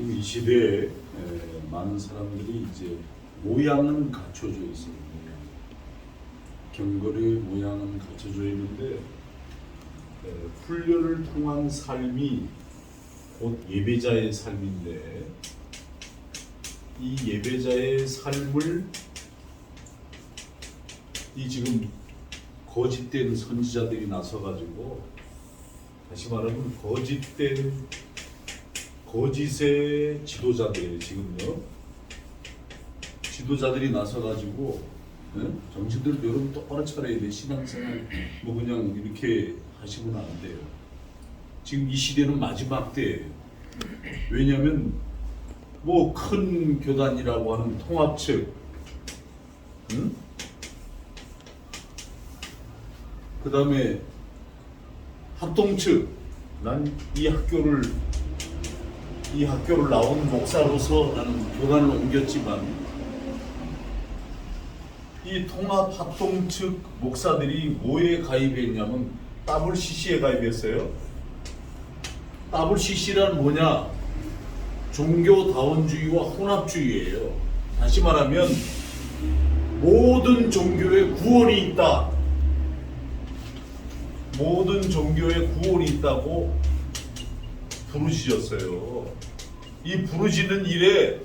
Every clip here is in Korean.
지금 이 시대에 많은 사람들이 이제 모양은 갖춰져 있어요. 경건의 모양은 갖춰져 있는데 훈련을 통한 삶이 곧 예배자의 삶인데 이 예배자의 삶을 이 지금 거짓된 선지자들이 나서가지고 다시 말하면 거짓의 지도자들 지금요 지도자들이 나서가지고 정신들 여러분 똑바로 차려야 돼. 신앙생활 뭐 그냥 이렇게 하시면 안 돼요. 지금 이 시대는 마지막 때예요. 왜냐하면 뭐 큰 교단이라고 하는 통합측, 그 다음에 합동측, 난 이 학교를 나온 목사로서 나는 교단을 옮겼지만 이 통합 합동측 목사들이 뭐에 가입했냐면 WCC에 가입했어요. WCC란 뭐냐? 종교다원주의와 혼합주의예요. 다시 말하면 모든 종교에 구원이 있다. 모든 종교에 구원이 있다고 부르짖었어요. 이 부르짖는 일에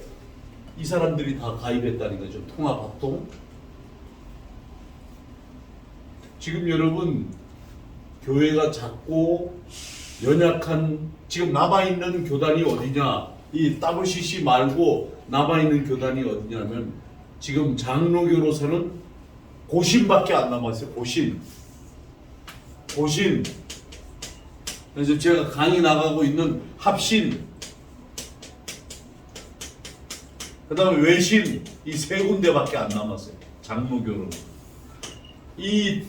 이 사람들이 다 가입했다는 거죠. 통합합동. 지금 여러분 교회가 작고 연약한 지금 남아있는 교단이 어디냐? 이 WCC 말고 남아있는 교단이 어디냐면 지금 장로교로서는 고신밖에 안 남았어요. 고신. 그래서 제가 강의 나가고 있는 합신, 그 다음에 외신, 이 세 군데밖에 안 남았어요. 장로교로. 이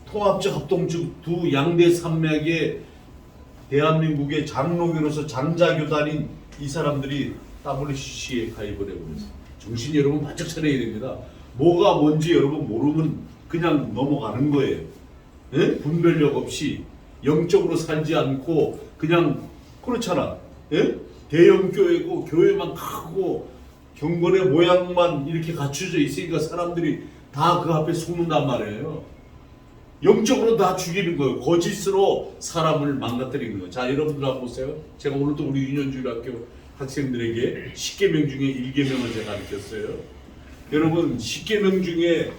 통합적 합동적 두 양대 산맥의 대한민국의 장로교로서 장자교단인 이 사람들이 WCC에 가입을 해버렸어요. 정신 여러분 바짝 차려야 됩니다. 뭐가 뭔지 여러분 모르면 그냥 넘어가는 거예요. 예? 분별력 없이 영적으로 살지 않고 그냥 그렇잖아. 예? 대형 교회고 교회만 크고 경건의 모양만 이렇게 갖춰져 있으니까 사람들이 다 그 앞에 속는단 말이에요. 영적으로 다 죽이는 거예요. 거짓으로 사람을 망가뜨리는 거예요. 자, 여러분들 한번 보세요. 제가 오늘도 우리 유년주일학교 학생들에게 10계명 중에 1계명을 제가 가르쳤어요. 여러분 10계명 중에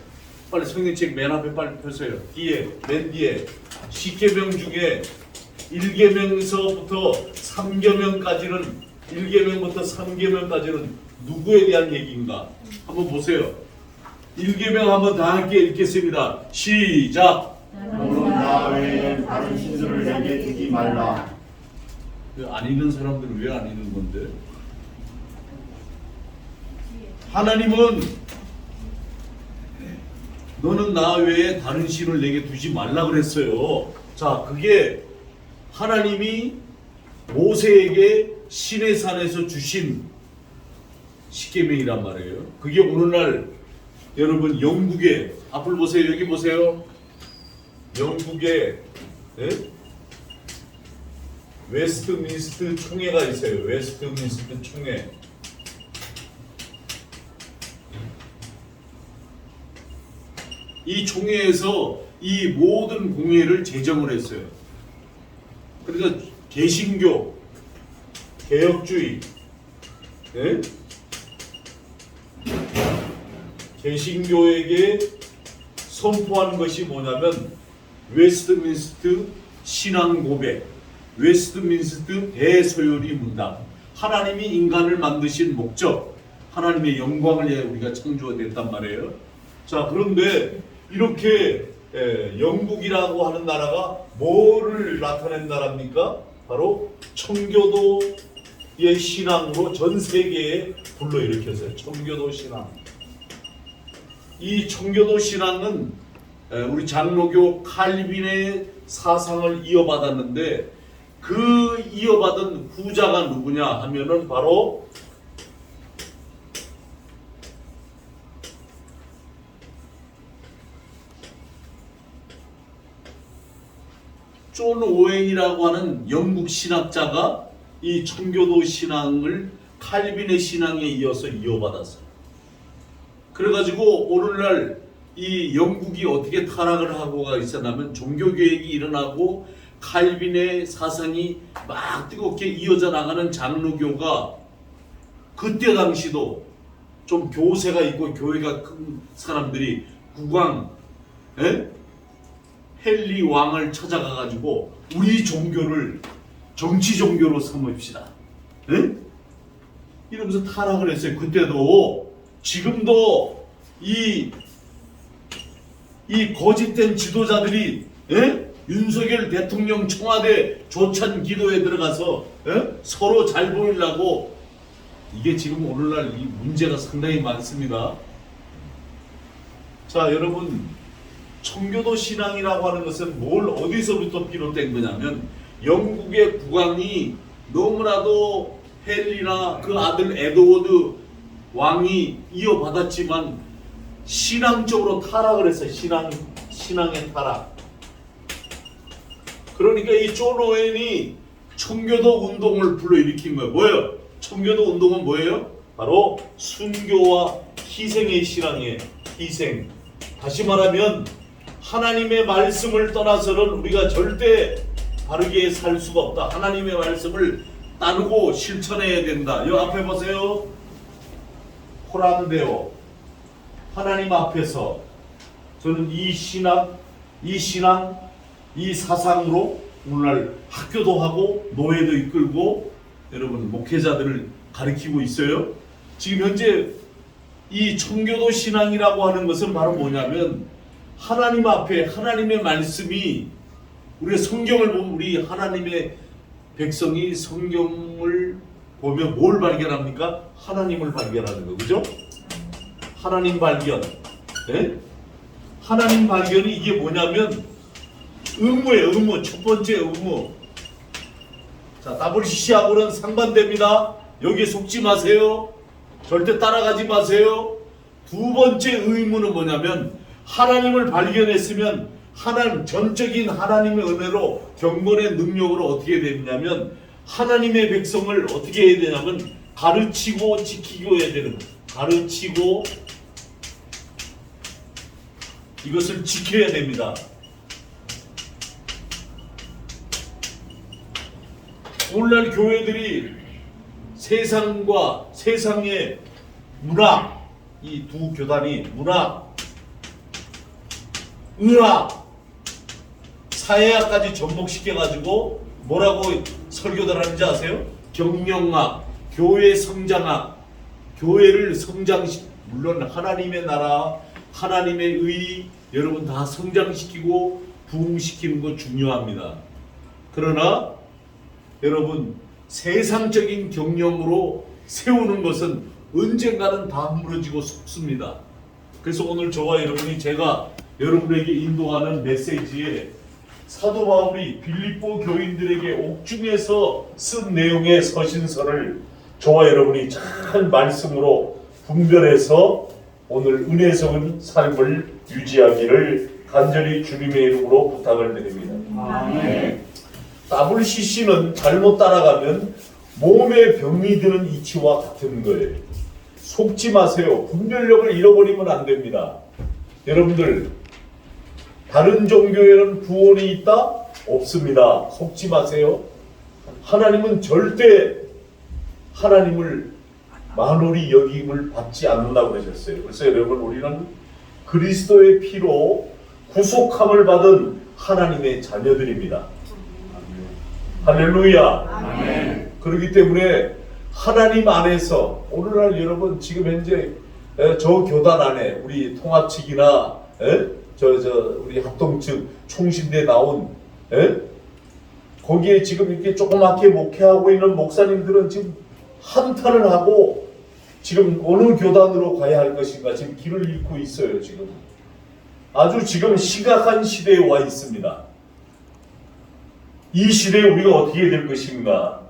빨리 성경책 맨 앞에 빨리 펴세요. 맨 뒤에 10계명 중에 1계명서부터 3계명까지는 1계명부터 3계명까지는 누구에 대한 얘기인가? 한번 보세요. 1계명 한번 다 함께 읽겠습니다. 시작. 너는 나 외에 다른 신들을 내게 두지 말라. 안 읽는 사람들은 왜 안 읽는 건데? 하나님은 너는 나 외에 다른 신을 내게 두지 말라 그랬어요. 자, 그게 하나님이 모세에게 시내산에서 주신 십계명이란 말이에요. 그게 오늘날 여러분 영국에 앞을 보세요. 여기 보세요. 영국에 웨스트민스터 총회가 있어요. 웨스트민스터 총회. 이 총회에서 이 모든 공회를 제정을 했어요. 그러니까 개신교, 개혁주의, 개신교에게 선포한 것이 뭐냐면 웨스트민스터 신앙 고백, 웨스트민스터 대소요리 문답. 하나님이 인간을 만드신 목적, 하나님의 영광을 위해 우리가 창조됐단 말이에요. 자, 그런데 이렇게 영국이라고 하는 나라가 뭐를 나타낸 나라입니까? 바로 청교도의 신앙으로 전 세계에 불러일으켰어요. 청교도 신앙. 이 청교도 신앙은 우리 장로교 칼빈의 사상을 이어받았는데 그 이어받은 후자가 누구냐 하면은 바로 존 오웬이라고 하는 영국 신학자가 이 청교도 신앙을 칼빈의 신앙에 이어서 이어받았어요. 그래가지고 오늘날 이 영국이 어떻게 타락을 하고가 있었냐면 종교개혁이 일어나고 칼빈의 사상이 막 뜨겁게 이어져 나가는 장로교가 그때 당시도 좀 교세가 있고 교회가 큰 사람들이 국왕 헨리 왕을 찾아가가지고 우리 종교를 정치 종교로 삼읍시다. 이러면서 타락을 했어요. 그때도 지금도 이 거짓된 지도자들이 윤석열 대통령 청와대 조찬 기도에 들어가서 서로 잘 보이려고 이게 지금 오늘날 이 문제가 상당히 많습니다. 자, 여러분, 청교도 신앙이라고 하는 것은 뭘 어디서부터 비롯된 거냐면 영국의 국왕이 너무나도 헨리나 그 아들 에드워드 왕이 이어받았지만 신앙적으로 타락을 했어요. 신앙의 타락. 그러니까 이 존 오웬이 청교도 운동을 불러일으킨 거예요. 뭐예요? 청교도 운동은 뭐예요? 바로 순교와 희생의 신앙이에요. 희생. 다시 말하면 하나님의 말씀을 떠나서는 우리가 절대 바르게 살 수가 없다. 하나님의 말씀을 따르고 실천해야 된다. 이 앞에 보세요. 호랑되어 하나님 앞에서 저는 이 신앙, 이 사상으로 오늘날 학교도 하고 노예도 이끌고 여러분 목회자들을 가르치고 있어요. 지금 현재 이 청교도 신앙이라고 하는 것은 바로 뭐냐면 하나님 앞에 하나님의 말씀이 우리가 성경을 보면 우리 하나님의 백성이 성경을 보면 뭘 발견합니까? 하나님을 발견하는 거, 그죠? 하나님 발견. 하나님 발견이 이게 뭐냐면 의무예요. 의무. 첫 번째 의무. 자, WCC하고는 상반됩니다. 여기에 속지 마세요. 절대 따라가지 마세요. 두 번째 의무는 뭐냐면 하나님을 발견했으면 전적인 하나님의 은혜로 경건의 능력으로 어떻게 해야 되냐면 하나님의 백성을 어떻게 해야 되냐면 가르치고 지키고 해야 되는 거예요. 가르치고 이것을 지켜야 됩니다. 오늘날 교회들이 세상과 세상의 문화, 이 두 교단이 문화, 의학, 사회학까지 접목시켜가지고 뭐라고 설교들 하는지 아세요? 경영학, 교회 성장학, 교회를 물론 하나님의 나라, 하나님의 의, 여러분 다 성장시키고 부흥시키는 거 중요합니다. 그러나 여러분 세상적인 경영으로 세우는 것은 언젠가는 다 무너지고 속습니다. 그래서 오늘 저와 여러분이 제가 여러분에게 인도하는 메시지에 사도 바울이 빌립보 교인들에게 옥중에서 쓴 내용의 서신서를 저와 여러분이 잘 말씀으로 분별해서 오늘 은혜 적은 삶을 유지하기를 간절히 주님의 이름으로 부탁을 드립니다. 아멘. WCC는 잘못 따라가면 몸에 병이 드는 이치와 같은 거예요. 속지 마세요. 분별력을 잃어버리면 안 됩니다. 여러분들 다른 종교에는 구원이 있다? 없습니다. 속지 마세요. 하나님은 절대 하나님을 만홀히 여김을 받지 않는다고 그러셨어요. 그래서 여러분 우리는 그리스도의 피로 구속함을 받은 하나님의 자녀들입니다. 할렐루야. 아멘. 그렇기 때문에 하나님 안에서 오늘날 여러분 지금 현재 저 교단 안에 우리 통합측이나 우리 합동측 총신대 나온 거기에 지금 이렇게 조그맣게 목회하고 있는 목사님들은 지금 한탄을 하고 지금 어느 교단으로 가야 할 것인가 지금 길을 잃고 있어요. 지금 아주 지금 심각한 시대에 와 있습니다. 이 시대에 우리가 어떻게 될 것인가?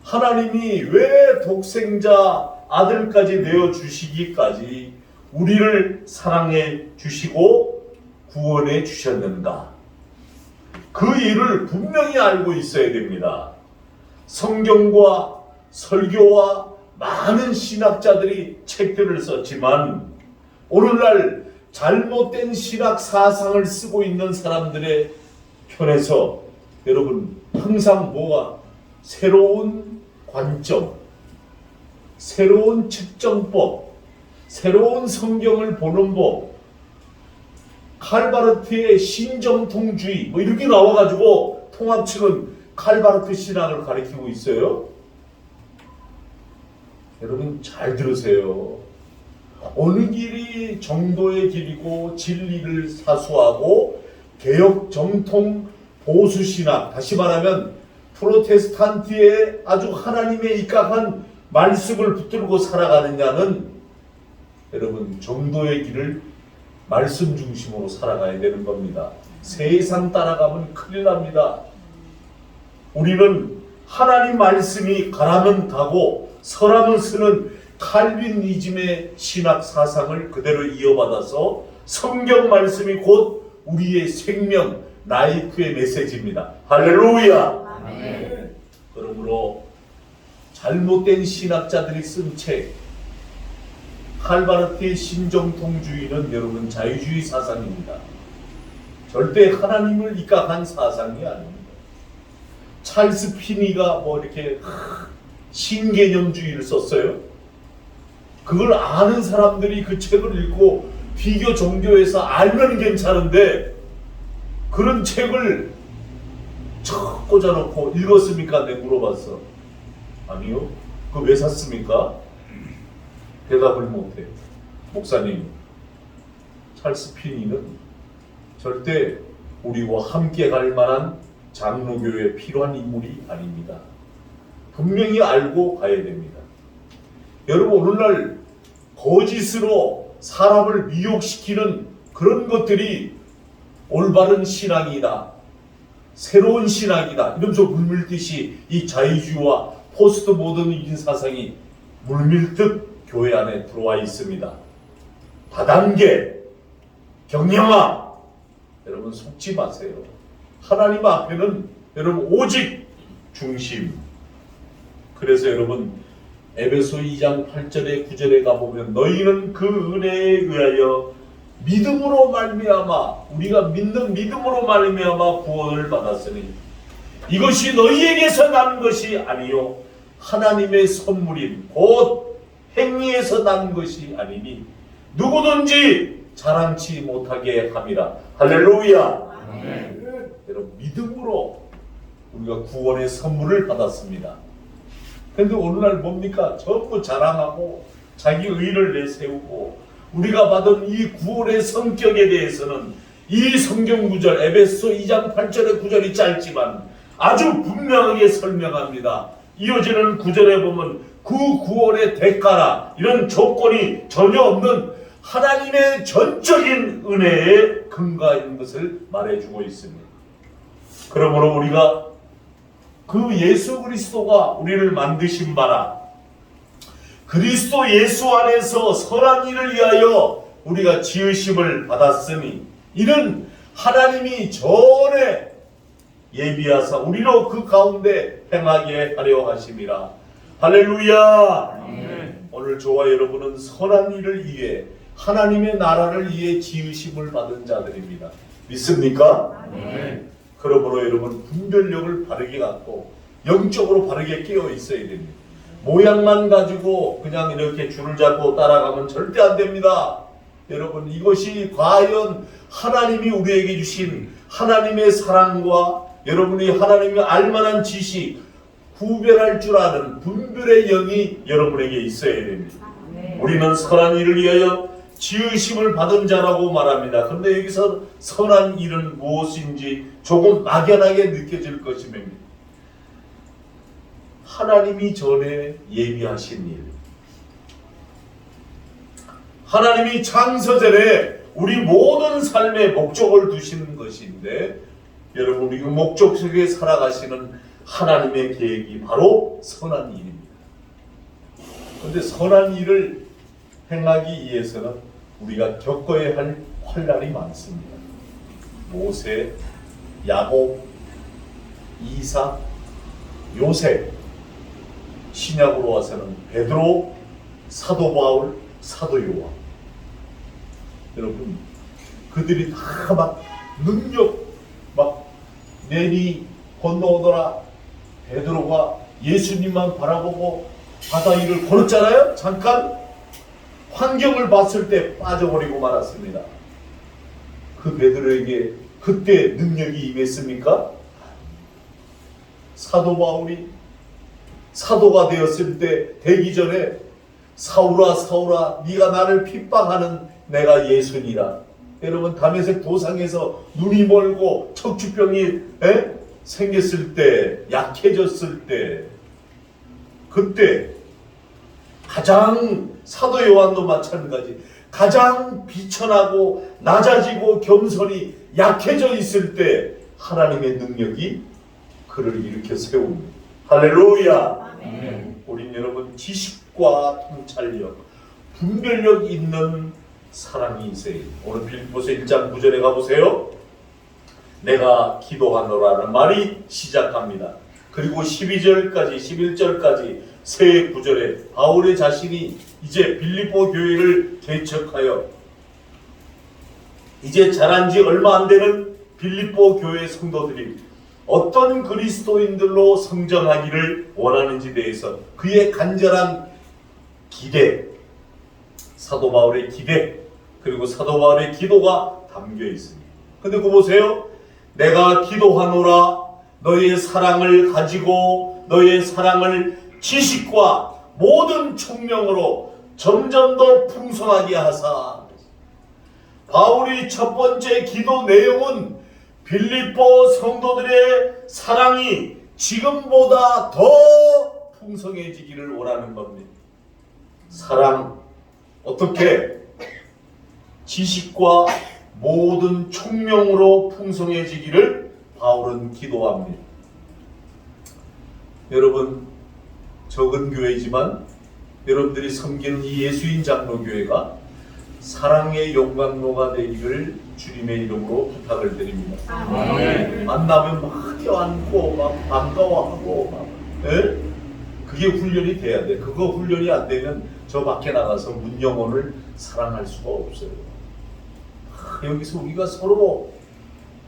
하나님이 왜 독생자 아들까지 내어주시기까지 우리를 사랑해 주시고 구원해 주셨는가? 그 일을 분명히 알고 있어야 됩니다. 성경과 설교와 많은 신학자들이 책들을 썼지만 오늘날 잘못된 신학 사상을 쓰고 있는 사람들의 편에서 여러분 항상 뭐가 새로운 관점, 새로운 측정법, 새로운 성경을 보는 법, 칼바르트의 신정통주의 뭐 이렇게 나와가지고 통합 측은 칼바르트 신학을 가리키고 있어요. 여러분 잘 들으세요. 어느 길이 정도의 길이고 진리를 사수하고 개혁 정통 보수 신학, 다시 말하면 프로테스탄트의 아주 하나님에 입각한 말씀을 붙들고 살아가느냐는 여러분 정도의 길을 말씀 중심으로 살아가야 되는 겁니다. 세상 따라가면 큰일 납니다. 우리는 하나님 말씀이 가라면 가고 서라면 쓰는 칼빈이즘의 신학 사상을 그대로 이어받아서 성경 말씀이 곧 우리의 생명, 라이프의 메시지입니다. 할렐루야! 아멘. 그러므로 잘못된 신학자들이 쓴 책, 칼바르트의 신정통주의는 여러분 자유주의 사상입니다. 절대 하나님을 입각한 사상이 아닙니다. 찰스 피니가 뭐 이렇게 신개념주의를 썼어요. 그걸 아는 사람들이 그 책을 읽고 비교 종교에서 알면 괜찮은데 그런 책을 척 꽂아놓고 읽었습니까? 내가 물어봤어. 아니요. 그거 왜 샀습니까? 대답을 못해. 목사님, 찰스 피니는 절대 우리와 함께 갈 만한 장로교에 필요한 인물이 아닙니다. 분명히 알고 가야 됩니다. 여러분 오늘날 거짓으로 사람을 미혹시키는 그런 것들이 올바른 신앙이다, 새로운 신앙이다 이러면서 물밀듯이 이 자유주의와 포스트 모더니즘 사상이 물밀듯 교회 안에 들어와 있습니다. 다단계, 경영아, 여러분 속지 마세요. 하나님 앞에는 여러분 오직 중심. 그래서 여러분 에베소 2장 8절에 9절에 가보면 너희는 그 은혜에 의하여 믿음으로 말미암아, 우리가 믿는 믿음으로 말미암아 구원을 받았으니 이것이 너희에게서 난 것이 아니요 하나님의 선물인 곧 행위에서 난 것이 아니니 누구든지 자랑치 못하게 함이라. 할렐루야. 아멘. 여러분 믿음으로 우리가 구원의 선물을 받았습니다. 그런데 오늘날 뭡니까? 전부 자랑하고 자기 의를 내세우고 우리가 받은 이 구원의 성격에 대해서는 이 성경 구절 에베소 2장 8절의 구절이 짧지만 아주 분명하게 설명합니다. 이어지는 구절에 보면 그 구원의 대가라 이런 조건이 전혀 없는 하나님의 전적인 은혜에 근거한 것을 말해주고 있습니다. 그러므로 우리가 그 예수 그리스도가 우리를 만드신 바라 그리스도 예수 안에서 선한 일을 위하여 우리가 지으심을 받았으니 이는 하나님이 전에 예비하사 우리로 그 가운데 행하게 하려 하심이라. 할렐루야. 오늘 저와 여러분은 선한 일을 위해 하나님의 나라를 위해 지으심을 받은 자들입니다. 믿습니까? 그러므로 여러분 분별력을 바르게 갖고 영적으로 바르게 깨어 있어야 됩니다. 모양만 가지고 그냥 이렇게 줄을 잡고 따라가면 절대 안 됩니다. 여러분 이것이 과연 하나님이 우리에게 주신 하나님의 사랑과 여러분이 하나님이 알만한 지식, 구별할 줄 아는 분별의 영이 여러분에게 있어야 됩니다. 우리는 선한 일을 위하여 지으심을 받은 자라고 말합니다. 그런데 여기서 선한 일은 무엇인지 조금 막연하게 느껴질 것입니다. 하나님이 전에 예비하신 일, 하나님이 창세전에 우리 모든 삶의 목적을 두시는 것인데 여러분 우리 그 목적 속에 살아가시는 하나님의 계획이 바로 선한 일입니다. 그런데 선한 일을 행하기 위해서는 우리가 겪어야 할 환난이 많습니다. 모세, 야곱, 이삭, 요셉 신약으로 와서는 베드로, 사도 바울, 사도 요한. 여러분, 그들이 다 막 능력 막 내리 건너오더라. 베드로가 예수님만 바라보고 바다 위를 걸었잖아요. 잠깐 환경을 봤을 때 빠져버리고 말았습니다. 그 베드로에게 그때 능력이 임했습니까? 사도 바울이 사도가 되었을 때 되기 전에 사울아 사울아 네가 나를 핍박하는 내가 예수니라. 여러분, 다메섹 도상에서 눈이 멀고 척추병이 생겼을 때, 약해졌을 때, 그때 가장, 사도 요한도 마찬가지, 가장 비천하고 낮아지고 겸손히 약해져 있을 때 하나님의 능력이 그를 일으켜 세웁니다. 할렐루야. 아멘. 우린 여러분 지식과 통찰력, 분별력 있는 사랑이 있어요. 오늘 빌립보서 1장 9절에 가보세요. 내가 기도하노라는 말이 시작합니다. 그리고 12절까지 11절까지 새 구절에 바울의 자신이 이제 빌립보 교회를 개척하여 이제 자란 지 얼마 안 되는 빌립보 교회 성도들이 어떤 그리스도인들로 성장하기를 원하는지 대해서 그의 간절한 기대, 사도 바울의 기대, 그리고 사도 바울의 기도가 담겨 있습니다. 근데 그거 보세요. 내가 기도하노라 너의 사랑을 가지고 너의 사랑을 지식과 모든 총명으로 점점 더 풍성하게 하사. 바울이 첫 번째 기도 내용은 빌립보 성도들의 사랑이 지금보다 더 풍성해지기를 원하는 겁니다. 사랑, 어떻게? 지식과 모든 총명으로 풍성해지기를 바울은 기도합니다. 여러분, 적은 교회지만 여러분들이 섬기는 이 예수인 장로교회가 사랑의 용광로가 되기를 주님의 이름으로 부탁을 드립니다. 아멘. 만나면 막 껴안고 막 반가워하고 막, 그게 훈련이 돼야 돼. 그거 훈련이 안 되면 저 밖에 나가서 문영혼을 사랑할 수가 없어요. 여기서 우리가 서로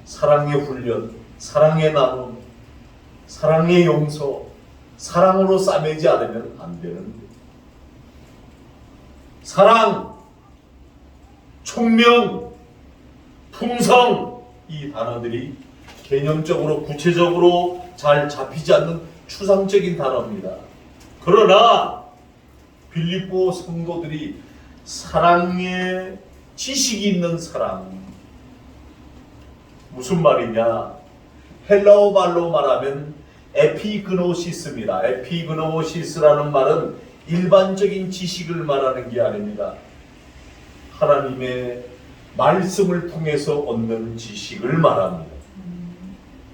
사랑의 훈련, 사랑의 나눔, 사랑의 용서, 사랑으로 싸매지 않으면 안 되는데. 사랑, 총명, 풍성, 이 단어들이 개념적으로 구체적으로 잘 잡히지 않는 추상적인 단어입니다. 그러나 빌립보 성도들이 사랑의 지식이 있는 사랑, 무슨 말이냐? 헬라어 말로 말하면 에피그노시스입니다. 에피그노시스라는 말은 일반적인 지식을 말하는 게 아닙니다. 하나님의 말씀을 통해서 얻는 지식을 말합니다.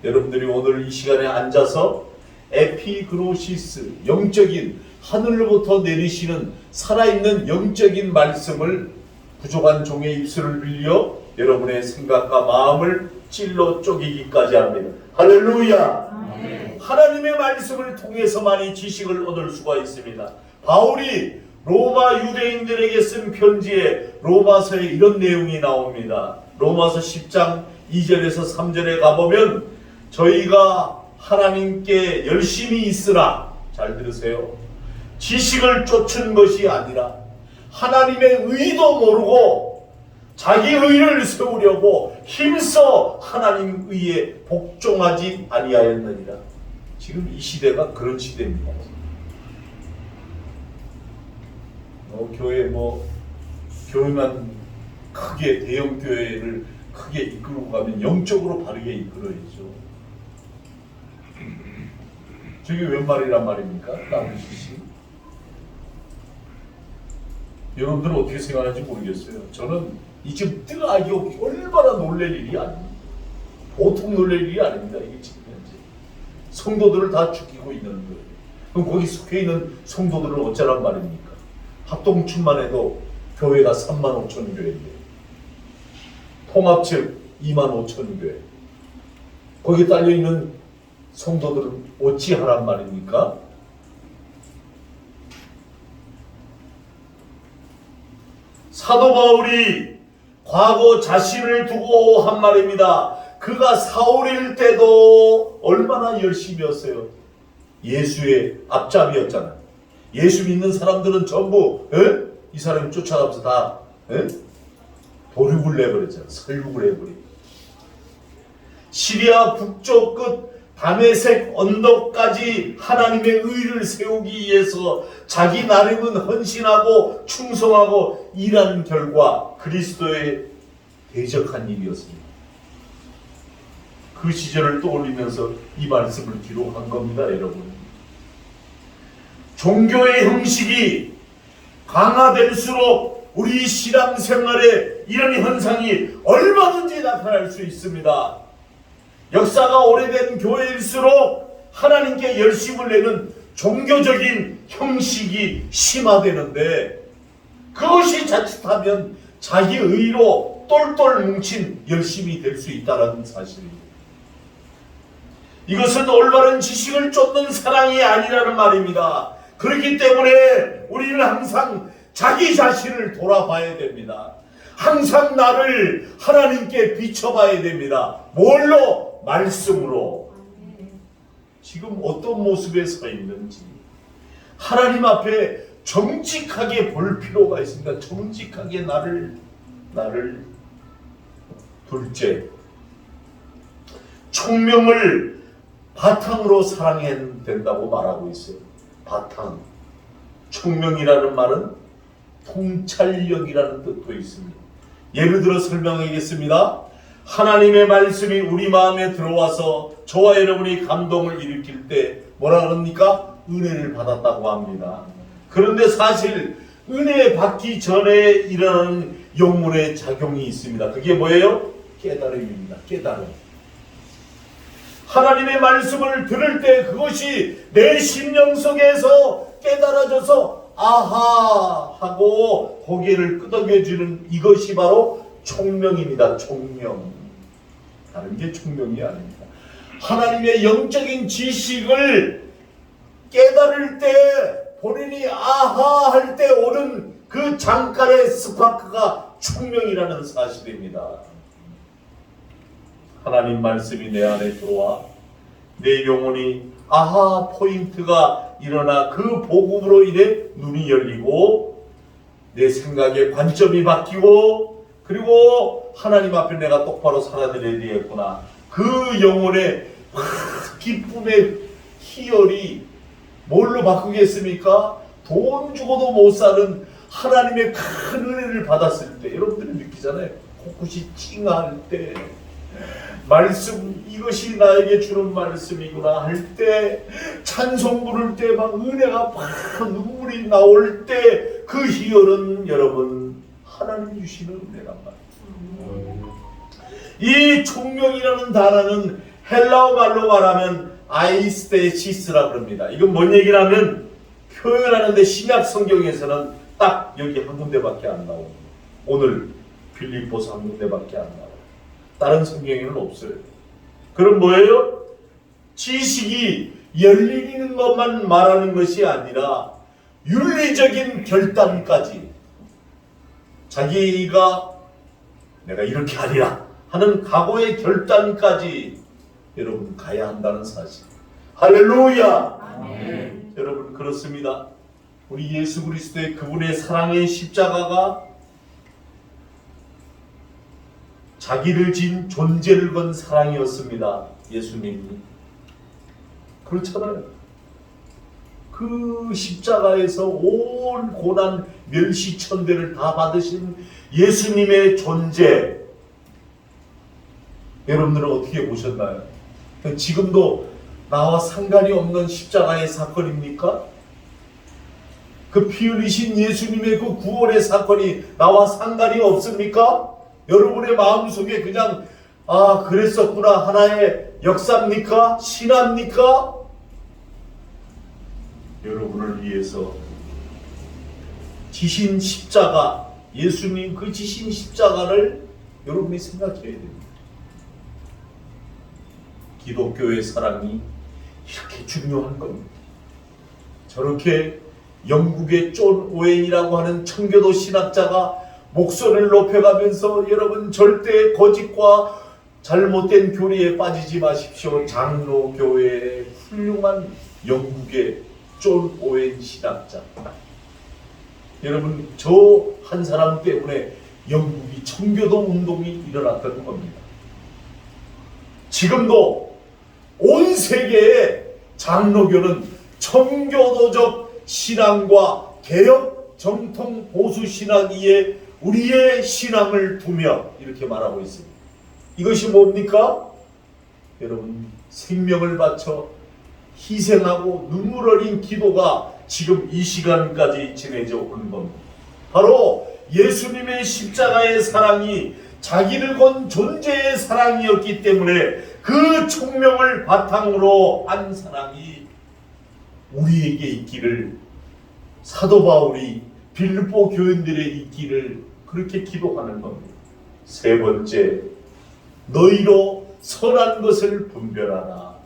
여러분들이 오늘 이 시간에 앉아서 에피그노시스, 영적인 하늘로부터 내리시는 살아있는 영적인 말씀을 부족한 종의 입술을 빌려 여러분의 생각과 마음을 찔러 쪼개기까지 합니다. 할렐루야! 하나님의 말씀을 통해서만이 지식을 얻을 수가 있습니다. 바울이 로마 유대인들에게 쓴 편지에 로마서에 이런 내용이 나옵니다. 로마서 10장 2절에서 3절에 가보면 저희가 하나님께 열심히 있으라. 잘 들으세요. 지식을 쫓은 것이 아니라 하나님의 의도 모르고 자기 의를 세우려고 힘써 하나님 의에 복종하지 아니하였느니라. 지금 이 시대가 그런 시대입니다. 교회만 크게 대형 교회를 크게 이끌고 가면 영적으로 바르게 이끌어야죠. 저게 웬 말이란 말입니까? 나무시시. 여러분들은 어떻게 생각하는지 모르겠어요. 저는 이 지금 뜨거하게 얼마나 놀랄 일이 아닙니다. 보통 놀랄 일이 아닙니다. 이게 지금 현재 성도들을 다 죽이고 있는 거예요. 그럼 거기 속해 있는 성도들은 어쩌란 말입니까? 합동춘만 해도 교회가 3만 5천 교회인데 통합측 2만 5천 교회. 거기에 딸려있는 성도들은 어찌하란 말입니까? 사도 바울이 과거 자신을 두고 한 말입니다. 그가 사울일 때도 얼마나 열심히 했어요. 예수의 앞잡이였잖아요. 예수 믿는 사람들은 전부 이 사람이 쫓아가면서 다 도륙을 내버렸잖아요. 설육을 해버리고. 시리아 북쪽 끝 다메섹 언덕까지 하나님의 의를 세우기 위해서 자기 나름은 헌신하고 충성하고 일한 결과 그리스도에 대적한 일이었습니다. 그 시절을 떠올리면서 이 말씀을 기록한 겁니다, 여러분. 종교의 형식이 강화될수록 우리 신앙생활에 이런 현상이 얼마든지 나타날 수 있습니다. 역사가 오래된 교회일수록 하나님께 열심을 내는 종교적인 형식이 심화되는데 그것이 자칫하면 자기 의로 똘똘 뭉친 열심이 될 수 있다는 사실입니다. 이것은 올바른 지식을 쫓는 사랑이 아니라는 말입니다. 그렇기 때문에 우리는 항상 자기 자신을 돌아봐야 됩니다. 항상 나를 하나님께 비춰봐야 됩니다. 뭘로? 말씀으로. 지금 어떤 모습에 서 있는지 하나님 앞에 정직하게 볼 필요가 있습니다. 정직하게 나를 둘째, 총명을 바탕으로 사랑해야 된다고 말하고 있어요. 바탕. 총명이라는 말은 통찰력이라는 뜻도 있습니다. 예를 들어 설명하겠습니다. 하나님의 말씀이 우리 마음에 들어와서 저와 여러분이 감동을 일으킬 때 뭐라 그럽니까? 은혜를 받았다고 합니다. 그런데 사실 은혜 받기 전에 일어나는 영문의 작용이 있습니다. 그게 뭐예요? 깨달음입니다. 깨달음. 하나님의 말씀을 들을 때 그것이 내 심령 속에서 깨달아져서 아하 하고 고개를 끄덕여주는 이것이 바로 총명입니다. 총명. 다른 게 총명이 아닙니다. 하나님의 영적인 지식을 깨달을 때 본인이 아하 할 때 오는 그 잠깐의 스파크가 총명이라는 사실입니다. 하나님 말씀이 내 안에 들어와 내 영혼이 아하 포인트가 일어나 그 복음으로 인해 눈이 열리고 내 생각의 관점이 바뀌고 그리고 하나님 앞에 내가 똑바로 살아들여야 되겠구나. 그 영혼의 기쁨의 희열이 뭘로 바꾸겠습니까? 돈 주고도 못 사는 하나님의 큰 은혜를 받았을 때 여러분들이 느끼잖아요. 코끝이 찡할 때 말씀 이것이 나에게 주는 말씀이구나 할 때 찬송 부를 때 막 은혜가 막 눈물이 나올 때 그 희열은 여러분 하나님 주시는 은혜란 말이에요. 이 총명이라는 단어는 헬라어 말로 말하면 아이스테시스라고 합니다. 이건 뭔 얘기냐면 표현하는데 신약 성경에서는 딱 여기 한 군데밖에 안 나옵니다. 오늘 빌립보서 한 군데밖에 안 나와요. 다른 성경에는 없어요. 그럼 뭐예요? 지식이 열리는 것만 말하는 것이 아니라 윤리적인 결단까지 자기가 내가 이렇게 하리라 하는 각오의 결단까지 여러분 가야 한다는 사실. 할렐루야. 아멘. 여러분 그렇습니다. 우리 예수 그리스도의 그분의 사랑의 십자가가 자기를 진 존재를 건 사랑이었습니다. 예수님이. 그렇잖아요. 그 십자가에서 온 고난 멸시천대를 다 받으신 예수님의 존재 여러분들은 어떻게 보셨나요? 지금도 나와 상관이 없는 십자가의 사건입니까? 그 피 흘리신 예수님의 그 구원의 사건이 나와 상관이 없습니까? 여러분의 마음속에 그냥 그랬었구나 하나의 역사입니까? 신화입니까? 여러분을 위해서 지신 십자가 예수님 그 지신 십자가를 여러분이 생각해야 됩니다. 기독교의 사랑이 이렇게 중요한 겁니다. 저렇게 영국의 존 오웬이라고 하는 청교도 신학자가 목소리를 높여가면서 여러분 절대 거짓과 잘못된 교리에 빠지지 마십시오. 장로교회의 훌륭한 영국의 존 오웬 신학자. 여러분 저 한 사람 때문에 영국이 청교도 운동이 일어났던 겁니다. 지금도 온 세계의 장로교는 청교도적 신앙과 개혁 정통 보수 신앙 위에 우리의 신앙을 두며 이렇게 말하고 있습니다. 이것이 뭡니까? 여러분 생명을 바쳐 희생하고 눈물 어린 기도가 지금 이 시간까지 전해져 오는 겁니다. 바로 예수님의 십자가의 사랑이 자기를 건 존재의 사랑이었기 때문에 그 총명을 바탕으로 한 사랑이 우리에게 있기를, 사도 바울이 빌립보 교인들의 있기를 그렇게 기도하는 겁니다. 세 번째, 너희로 선한 것을 분별하라.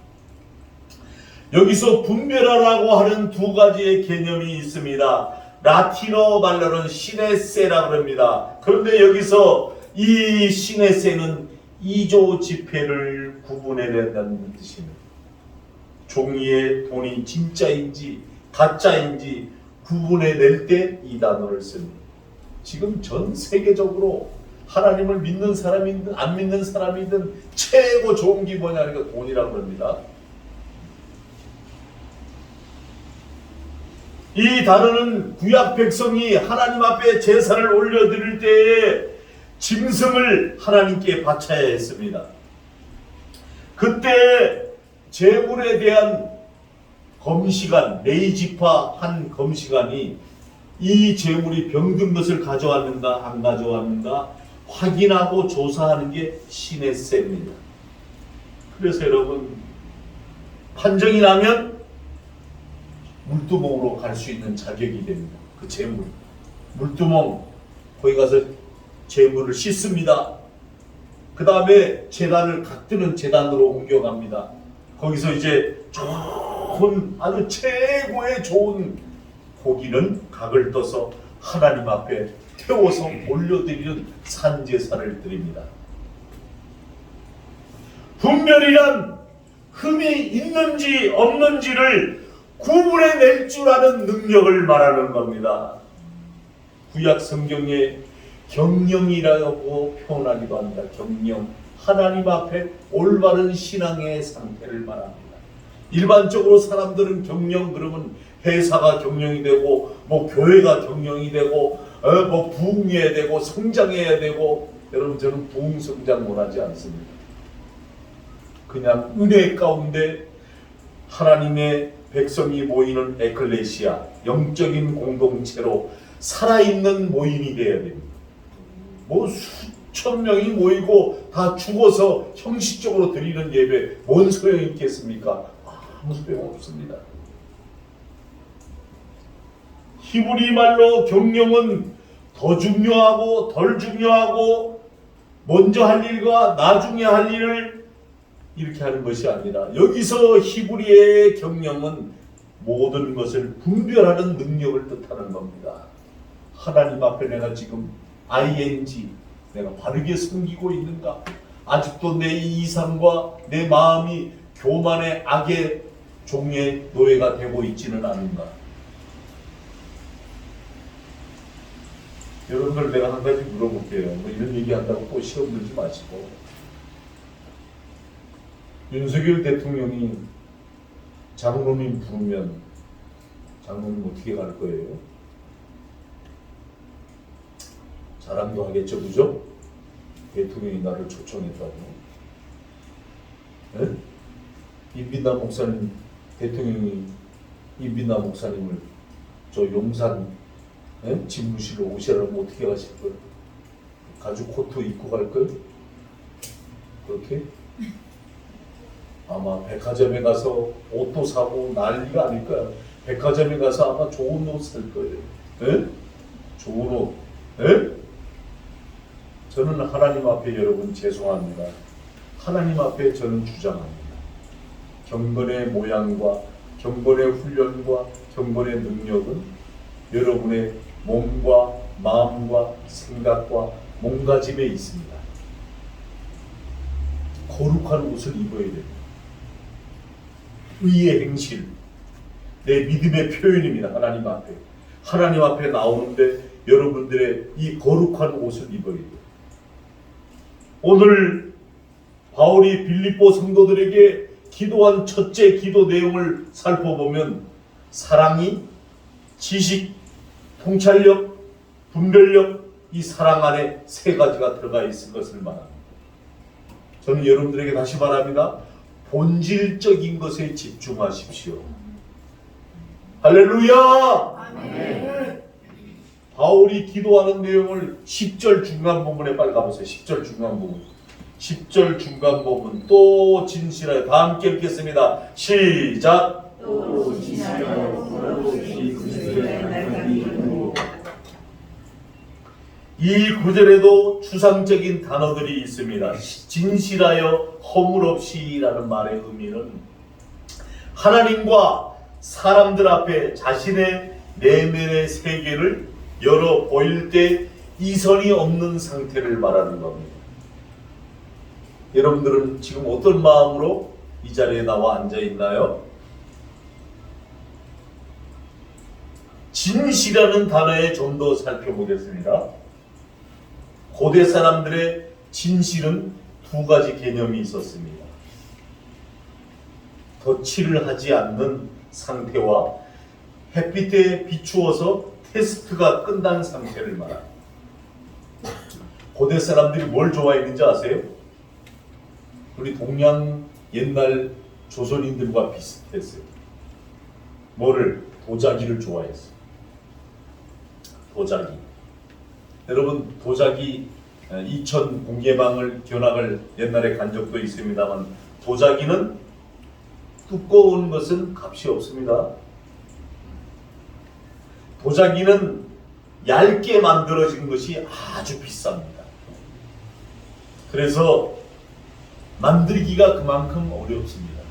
여기서 분별하라고 하는 두 가지의 개념이 있습니다. 라틴어 말로는 시네세라고 합니다. 그런데 여기서 이 시네세는 이조 지폐를 구분해낸다는 뜻입니다. 종이의 돈이 진짜인지 가짜인지 구분해낼 때 이 단어를 씁니다. 지금 전 세계적으로 하나님을 믿는 사람이든 안 믿는 사람이든 최고 좋은 게 뭐냐니까 돈이라고 합니다. 이 단어는 구약 백성이 하나님 앞에 제사를 올려드릴 때에 짐승을 하나님께 바쳐야 했습니다. 그때 제물에 대한 검시관, 레이지파 한 검시관이 이 제물이 병든 것을 가져왔는가 안 가져왔는가 확인하고 조사하는 게 시네세입니다. 그래서 여러분 판정이 나면 물두멍으로 갈 수 있는 자격이 됩니다. 그 제물, 물두멍 거기 가서 제물을 씻습니다. 그 다음에 제단을 각드는 제단으로 옮겨갑니다. 거기서 이제 좋은 아주 최고의 좋은 고기는 각을 떠서 하나님 앞에 태워서 올려드리는 산제사를 드립니다. 분별이란 흠이 있는지 없는지를 구분해낼 줄 아는 능력을 말하는 겁니다. 구약 성경에 경영이라고 표현하기도 합니다. 경영, 하나님 앞에 올바른 신앙의 상태를 말합니다. 일반적으로 사람들은 경영 그러면 회사가 경영이 되고 뭐 교회가 경영이 되고 뭐 부흥해야 되고 성장해야 되고, 여러분 저는 부흥 성장 원하지 않습니다. 그냥 은혜 가운데 하나님의 백성이 모이는 에클레시아, 영적인 공동체로 살아있는 모임이 되어야 됩니다. 뭐 수천 명이 모이고 다 죽어서 형식적으로 드리는 예배 뭔 소용이 있겠습니까? 아무 소용 없습니다. 히브리 말로 경영은 더 중요하고 덜 중요하고 먼저 할 일과 나중에 할 일을 이렇게 하는 것이 아니라, 여기서 히브리의 경영은 모든 것을 분별하는 능력을 뜻하는 겁니다. 하나님 앞에 내가 지금 ing 내가 바르게 섬기고 있는가? 아직도 내 이상과 내 마음이 교만의 악의 종의 노예가 되고 있지는 않은가? 여러분들 내가 한 가지 물어볼게요. 뭐 이런 얘기한다고 또 시험 들지 마시고, 윤석열 대통령이 장로님 부르면 장로님 어떻게 갈 거예요? 자랑도 하겠죠, 그죠? 대통령이 나를 초청했다고. 네? 임빈남 목사님, 대통령이 임빈남 목사님을 저 용산 집무실로 오시라고 어떻게 가실 거예요? 가죽 코트 입고 갈 거예요? 그렇게? 아마 백화점에 가서 옷도 사고 난리가 아닐 거야. 백화점에 가서 아마 좋은 옷 살 거예요. 에? 좋은 옷. 에? 저는 하나님 앞에 여러분 죄송합니다. 하나님 앞에 저는 주장합니다. 경건의 모양과 경건의 훈련과 경건의 능력은 여러분의 몸과 마음과 생각 생각과 몸가짐에 있습니다. 거룩한 옷을 입어야 됩니다. 의의 행실, 내 믿음의 표현입니다. 하나님 앞에. 하나님 앞에 나오는데 여러분들의 이 거룩한 옷을 입어야 돼요. 오늘 바울이 빌립보 성도들에게 기도한 첫째 기도 내용을 살펴보면 사랑이 지식, 통찰력, 분별력, 이 사랑 안에 세 가지가 들어가 있을 것을 말합니다. 저는 여러분들에게 다시 말합니다. 본질적인 것에 집중하십시오. 할렐루야! 아멘. 바울이 기도하는 내용을 10절 중간 부분에 빨리 가보세요. 10절 중간 부분. 10절 중간 부분. 또 진실하여. 다 함께 읽겠습니다. 시작! 또 진실하여 풀어주시 그리스도의 날까지 이르고. 이 구절에도 추상적인 단어들이 있습니다. 진실하여 허물 없이라는 말의 의미는 하나님과 사람들 앞에 자신의 내면의 세계를 열어 보일 때 이선이 없는 상태를 말하는 겁니다. 여러분들은 지금 어떤 마음으로 이 자리에 나와 앉아 있나요? 진실이라는 단어에 좀 더 살펴보겠습니다. 고대 사람들의 진실은 두 가지 개념이 있었습니다. 덧칠을 하지 않는 상태와 햇빛에 비추어서 테스트가 끝난 상태를 말합니다. 고대 사람들이 뭘 좋아했는지 아세요? 우리 동양 옛날 조선인들과 비슷했어요. 뭐를? 도자기를 좋아했어요. 도자기. 여러분 도자기 이천 공예방을 견학을 옛날에 간 적도 있습니다만 도자기는 두꺼운 것은 값이 없습니다. 도자기는 얇게 만들어진 것이 아주 비쌉니다. 그래서 만들기가 그만큼 어렵습니다.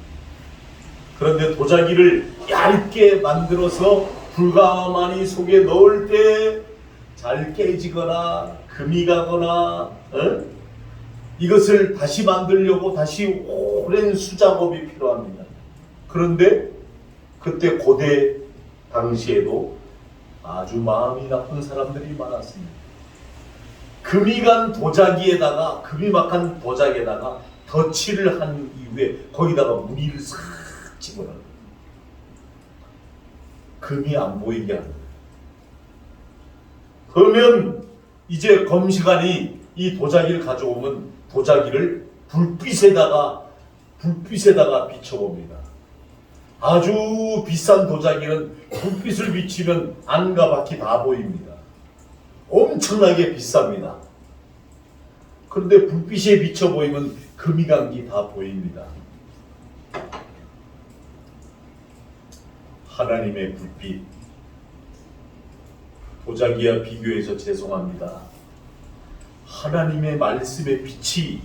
그런데 도자기를 얇게 만들어서 불가마니 속에 넣을 때 잘 깨지거나 금이 가거나 이것을 다시 만들려고 다시 오랜 수작업이 필요합니다. 그런데 그때 고대 당시에도 아주 마음이 나쁜 사람들이 많았습니다. 금이 간 도자기에다가 금이 막한 도자기에다가 덧칠을 한 이후에 거기다가 무늬를 싹 집어넣어요. 금이 안 보이게 합니다. 그러면 이제 검시관이 이 도자기를 가져오면 도자기를 불빛에다가 비춰봅니다. 아주 비싼 도자기는 불빛을 비치면 안과 밖이 다 보입니다. 엄청나게 비쌉니다. 그런데 불빛에 비쳐 보이면 금이 간 게 다 보입니다. 하나님의 불빛. 도자기와 비교해서 죄송합니다. 하나님의 말씀의 빛이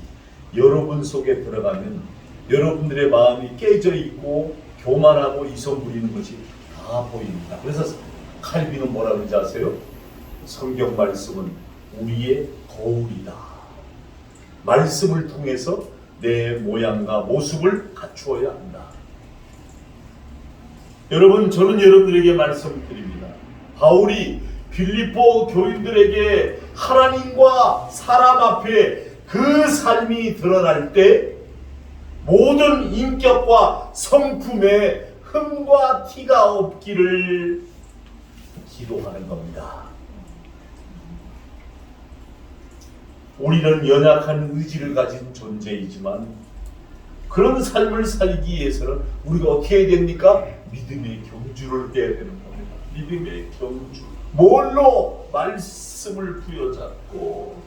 여러분 속에 들어가면 여러분들의 마음이 깨져 있고 교만하고 이성 부리는 것이 다 보입니다. 그래서 칼빈은 뭐라 그러는지 아세요? 성경 말씀은 우리의 거울이다. 말씀을 통해서 내 모양과 모습을 갖추어야 한다. 여러분, 저는 여러분들에게 말씀드립니다. 바울이 빌립보 교인들에게 하나님과 사람 앞에 그 삶이 드러날 때 모든 인격과 성품에 흠과 티가 없기를 기도하는 겁니다. 우리는 연약한 의지를 가진 존재이지만 그런 삶을 살기 위해서는 우리가 어떻게 해야 됩니까? 믿음의 경주를 해야 되는 겁니다. 믿음의 경주. 뭘로? 말씀을 부여잡고.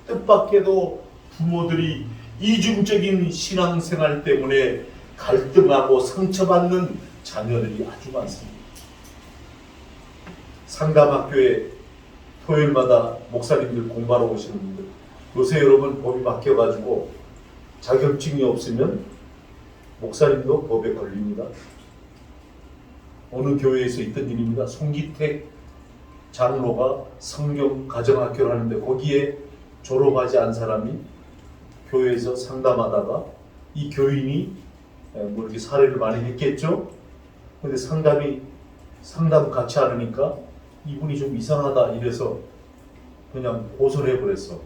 뜻밖에도 부모들이 이중적인 신앙생활 때문에 갈등하고 상처받는 자녀들이 아주 많습니다. 상담학교에 토요일마다 목사님들 공부하러 오시는 분들, 요새 여러분 법이 바뀌어가지고 자격증이 없으면 목사님도 법에 걸립니다. 어느 교회에서 있던 일입니다. 송기택 장로가 성경 가정학교를 하는데 거기에 졸업하지 않은 사람이 교회에서 상담하다가 이 교인이 뭐 이렇게 사례를 많이 했겠죠. 근데 상담 같이 하니까 이분이 좀 이상하다 이래서 그냥 고소를 해버렸어.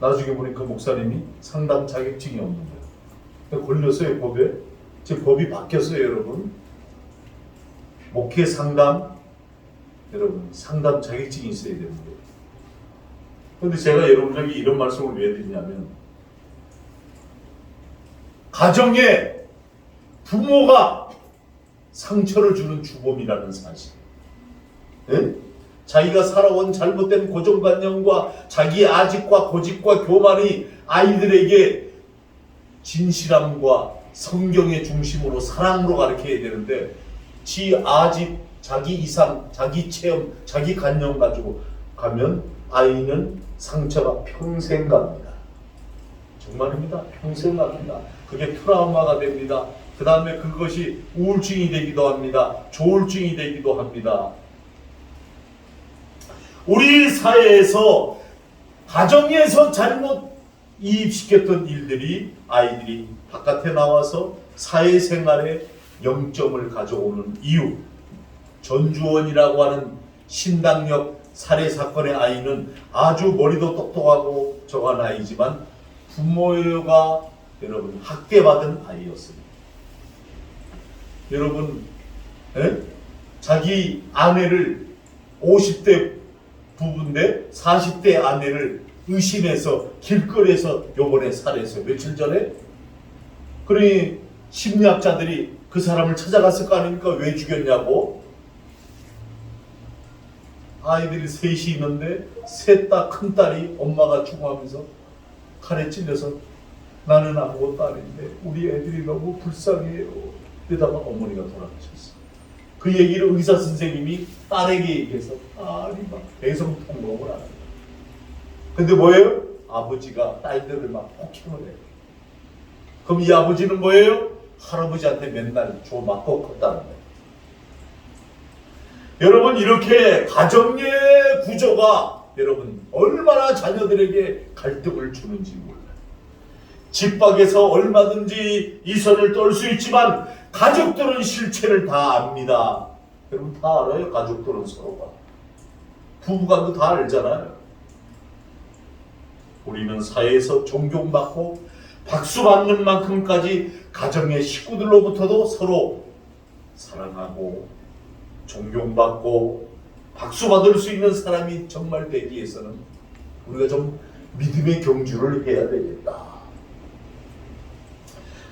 나중에 보니까 목사님이 상담 자격증이 없는 거예요. 근데 걸렸어요, 법에. 지금 법이 바뀌었어요, 여러분. 목회 상담, 여러분 상담 자격증이 있어야 되는 거예요. 근데 제가 여러분에게 이런 말씀을 왜 드리냐면, 가정에 부모가 상처를 주는 주범이라는 사실. 네? 자기가 살아온 잘못된 고정관념과 자기의 아집과 고집과 교만이 아이들에게 진실함과 성경의 중심으로 사랑으로 가르쳐야 되는데, 지 아집, 자기 이상, 자기 체험, 자기 관념 가지고 가면 아이는 상처가 평생 갑니다. 정말입니다. 평생 갑니다. 그게 트라우마가 됩니다. 그 다음에 그것이 우울증이 되기도 합니다. 조울증이 되기도 합니다. 우리 사회에서 가정에서 잘못 이입시켰던 일들이 아이들이 바깥에 나와서 사회생활에 영점을 가져오는 이유. 전주원이라고 하는 신당역 살해 사건의 아이는 아주 머리도 똑똑하고 저간 아이지만 부모가 여러분 학대받은 아이였습니다. 여러분, 자기 아내를 50대 부부인데 40대 아내를 의심해서 길거리에서 요번에 살해했어요. 며칠 전에. 그러니 심리학자들이 그 사람을 찾아갔을 거 아닙니까? 왜 죽였냐고. 아이들이 셋이 있는데 셋 다 큰딸이 엄마가 죽어가면서 칼에 찔려서 나는 아무것도 아닌데 우리 애들이 너무 불쌍해요. 그러다가 어머니가 돌아가셨어. 그 얘기를 의사 선생님이 딸에게 얘기해서 딸이 막 대성통곡을 하는 거예요. 근데 뭐예요? 아버지가 딸들을 막 폭행을 해요. 그럼 이 아버지는 뭐예요? 할아버지한테 맨날 줘 맞고 컸다는 거예요. 여러분, 이렇게 가정의 구조가 여러분 얼마나 자녀들에게 갈등을 주는지 몰라요. 집 밖에서 얼마든지 이선을 떨 수 있지만 가족들은 실체를 다 압니다. 여러분 다 알아요. 가족들은 서로가. 부부간도 다 알잖아요. 우리는 사회에서 존경받고 박수받는 만큼까지 가정의 식구들로부터도 서로 사랑하고 존경받고 박수받을 수 있는 사람이 정말 되기 위해서는 우리가 좀 믿음의 경주를 해야 되겠다.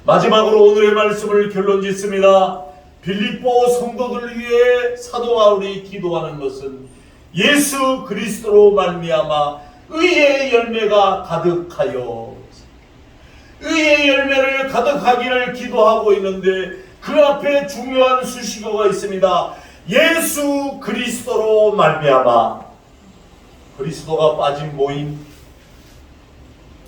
마지막으로 오늘의 말씀을 결론 짓습니다. 빌립보 성도들을 위해 사도 바울이 기도하는 것은 예수 그리스도로 말미암아 의의 열매가 가득하여, 의의 열매를 가득하기를 기도하고 있는데 그 앞에 중요한 수식어가 있습니다. 예수 그리스도로 말미암아. 그리스도가 빠진 모임,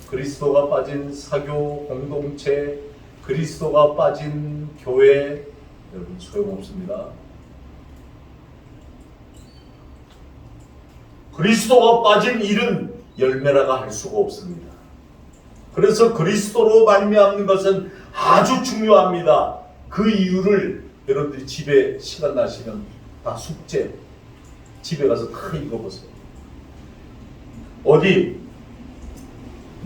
그리스도가 빠진 사교 공동체, 그리스도가 빠진 교회, 여러분 소용없습니다. 그리스도가 빠진 일은 열매라가 할 수가 없습니다. 그래서 그리스도로 말미암는 것은 아주 중요합니다. 그 이유를 여러분들이 집에 시간 나시면 다 숙제 집에 가서 다 읽어보세요. 어디?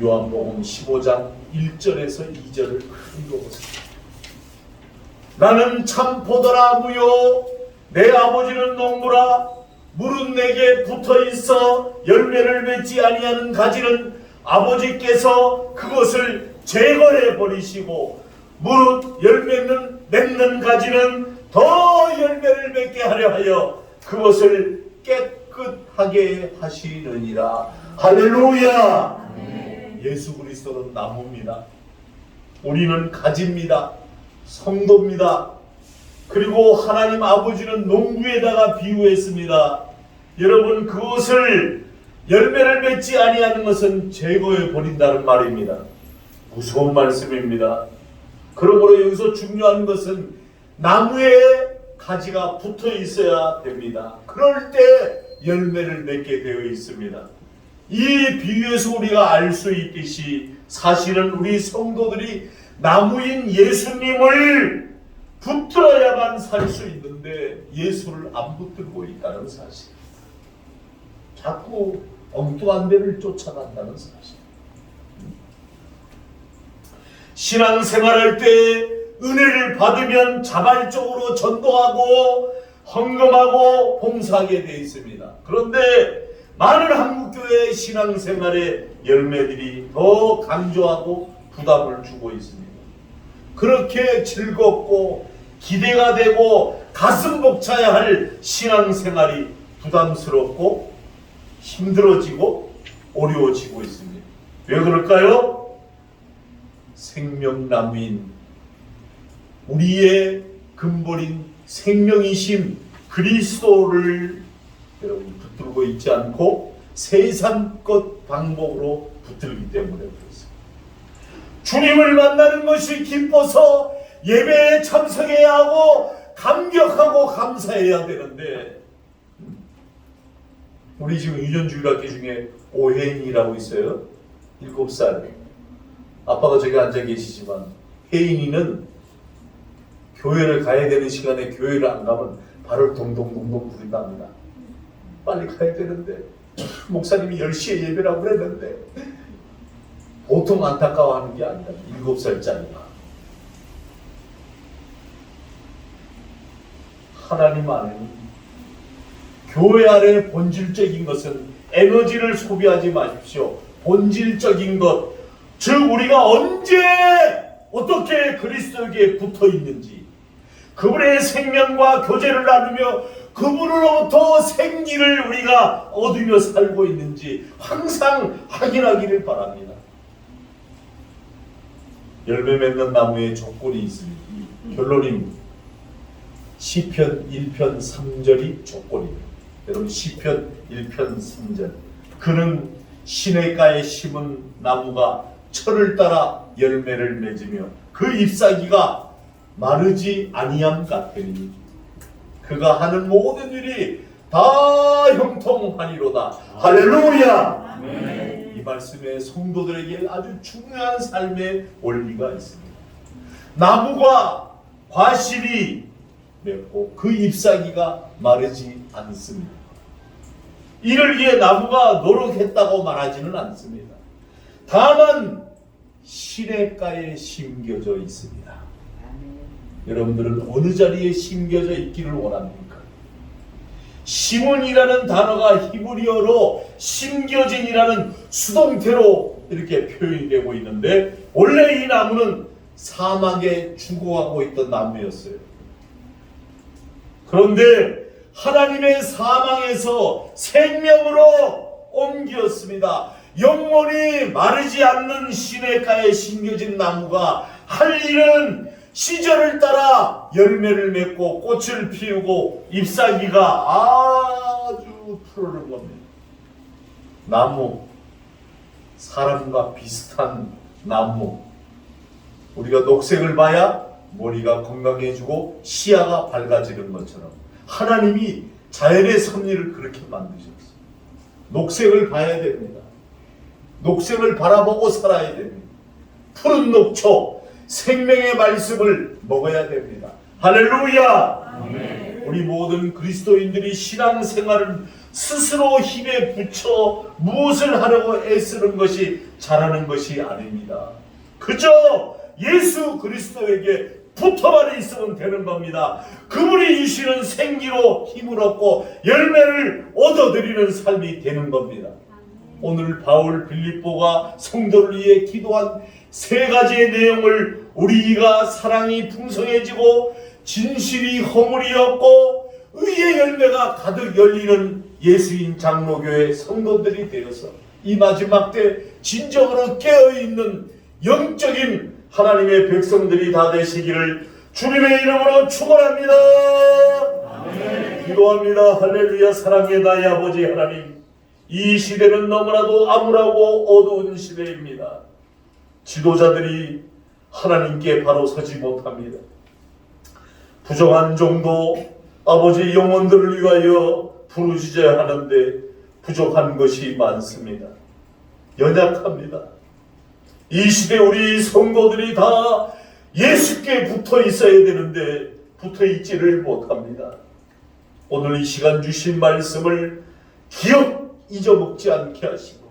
요한복음 15장 1절에서 2절을 다 읽어보세요. 나는 참 포도나 무요 내 아버지는 농부라. 물은 내게 붙어있어 열매를 맺지 아니하는 가지는 아버지께서 그것을 제거해 버리시고, 무릇 열매는 맺는 가지는 더 열매를 맺게 하려 하여 그것을 깨끗하게 하시느니라. 할렐루야. 예수 그리스도는 나무입니다. 우리는 가지입니다. 성도입니다. 그리고 하나님 아버지는 농부에다가 비유했습니다. 여러분, 그것을 열매를 맺지 아니하는 것은 제거해 버린다는 말입니다. 무서운 말씀입니다. 그러므로 여기서 중요한 것은 나무에 가지가 붙어 있어야 됩니다. 그럴 때 열매를 맺게 되어 있습니다. 이 비유에서 우리가 알 수 있듯이 사실은 우리 성도들이 나무인 예수님을 붙들어야만 살 수 있는데 예수를 안 붙들고 있다는 사실. 자꾸 엉뚱한 데를 쫓아간다는 사실. 신앙생활할 때 은혜를 받으면 자발적으로 전도하고 헌금하고 봉사하게 되어 있습니다. 그런데 많은 한국교회 신앙생활의 열매들이 더 강조하고 부담을 주고 있습니다. 그렇게 즐겁고 기대가 되고 가슴 벅차야 할 신앙생활이 부담스럽고 힘들어지고 어려워지고 있습니다. 왜 그럴까요? 생명나무인 우리의 근본인 생명이신 그리스도를 여러분 붙들고 있지 않고 세상 것 방법으로 붙들기 때문에 그렇습니다. 주님을 만나는 것이 기뻐서 예배에 참석해야 하고 감격하고 감사해야 되는데 우리 지금 유전주일학교 중에 오혜인이라고 있어요. 7살. 아빠가 저기 앉아 계시지만 혜인이는 교회를 가야 되는 시간에 교회를 안 가면 발을 동동동동 부린답니다. 빨리 가야 되는데 목사님이 10시에 예배라고 그랬는데 보통 안타까워하는 게 아니라 7살짜리가 하나님 안에는 교회 안에 본질적인 것은 에너지를 소비하지 마십시오. 본질적인 것, 즉 우리가 언제 어떻게 그리스도에게 붙어 있는지 그분의 생명과 교제를 나누며 그분으로부터 생기를 우리가 얻으며 살고 있는지 항상 확인하기를 바랍니다. 열매 맺는 나무에 조건이 있습니다. 결론입니다. 시편 1편 3절이 조건입니다. 여러분 시편 1편 3절 그는 시냇가에 심은 나무가 철을 따라 열매를 맺으며 그 잎사귀가 마르지 아니함 같으니 그가 하는 모든 일이 다 형통하니로다. 할렐루야. 이 말씀에 성도들에게 아주 중요한 삶의 원리가 있습니다. 나무가 과실이 맺고 그 잎사귀가 마르지 않습니다. 이를 위해 나무가 노력했다고 말하지는 않습니다. 다만 시냇가에 심겨져 있습니다. 여러분들은 어느 자리에 심겨져 있기를 원합니까? 심은이라는 단어가 히브리어로 심겨진이라는 수동태로 이렇게 표현이 되고 있는데 원래 이 나무는 사막에 죽어가고 있던 나무였어요. 그런데 하나님의 사망에서 생명으로 옮겼습니다. 영원히 마르지 않는 시냇가에 심겨진 나무가 할 일은 시절을 따라 열매를 맺고 꽃을 피우고 잎사귀가 아주 푸르는 겁니다. 나무, 사람과 비슷한 나무. 우리가 녹색을 봐야 머리가 건강해지고 시야가 밝아지는 것처럼 하나님이 자연의 섭리를 그렇게 만드셨어요. 녹색을 봐야 됩니다. 녹색을 바라보고 살아야 됩니다. 푸른 녹초, 생명의 말씀을 먹어야 됩니다. 할렐루야! 아멘. 우리 모든 그리스도인들이 신앙생활을 스스로 힘에 붙여 무엇을 하려고 애쓰는 것이 잘하는 것이 아닙니다. 그저 예수 그리스도에게 붙어만 있으면 되는 겁니다. 그분이 주시는 생기로 힘을 얻고 열매를 얻어들이는 삶이 되는 겁니다. 오늘 바울 빌립보가 성도를 위해 기도한 3가지의 내용을 우리가 사랑이 풍성해지고 진실이 허물이 없고 의의 열매가 가득 열리는 예수인 장로교회 성도들이 되어서 이 마지막 때 진정으로 깨어있는 영적인 하나님의 백성들이 다 되시기를 주님의 이름으로 축원합니다. 아멘. 기도합니다. 할렐루야. 사랑의 나의 아버지 하나님, 이 시대는 너무나도 암울하고 어두운 시대입니다. 지도자들이 하나님께 바로 서지 못합니다. 부정한 종도 아버지 영혼들을 위하여 부르짖어야 하는데 부족한 것이 많습니다. 연약합니다. 이 시대 우리 성도들이 다 예수께 붙어 있어야 되는데 붙어 있지를 못합니다. 오늘 이 시간 주신 말씀을 기억 잊어먹지 않게 하시고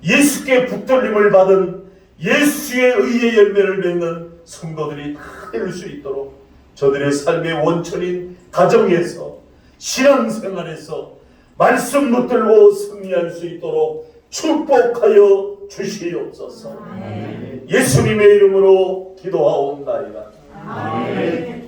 예수께 붙들림을 받은 예수의 의의 열매를 맺는 성도들이 다 될 수 있도록 저들의 삶의 원천인 가정에서 신앙생활에서 말씀 붙들고 승리할 수 있도록 축복하여 주시옵소서. 예수님의 이름으로 기도하옵나이다. 아멘.